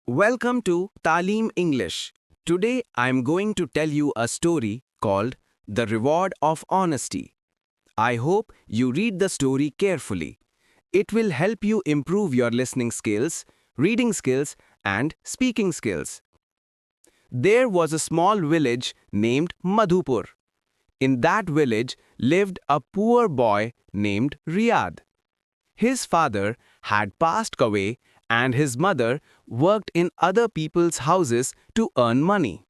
Welcome to Talim English. Today I am going to tell you a story called The Reward of Honesty. I hope you read the story carefully. It will help you improve your listening skills, reading skills, and speaking skills. There was a small village named Madhupur. In that village lived a poor boy named Riyad. His father had passed away and his mother worked in other people's houses to earn money.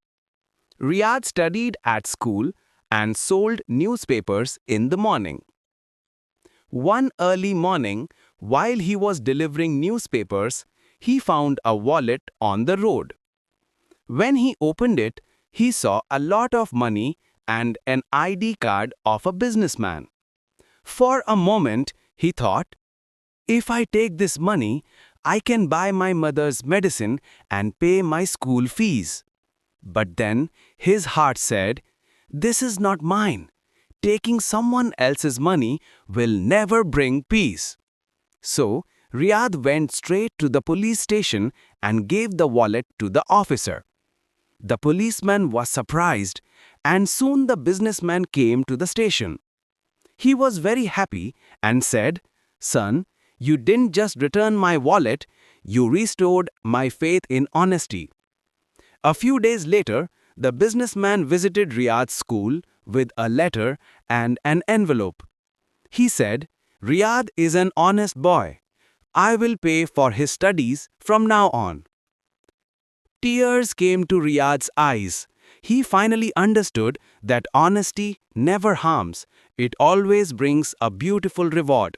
Riyad studied at school and sold newspapers in the morning. One early morning, while he was delivering newspapers, he found a wallet on the road. When he opened it, he saw a lot of money and an ID card of a businessman. For a moment, he thought, if I take this money, I can buy my mother's medicine and pay my school fees. But then his heart said, this is not mine. Taking someone else's money will never bring peace. So, Riyad went straight to the police station and gave the wallet to the officer. The policeman was surprised, and soon the businessman came to the station. He was very happy and said, son, you didn't just return my wallet, you restored my faith in honesty. A few days later, the businessman visited Riyad's school with a letter and an envelope. He said, Riyad is an honest boy. I will pay for his studies from now on. Tears came to Riyad's eyes. He finally understood that honesty never harms. It always brings a beautiful reward.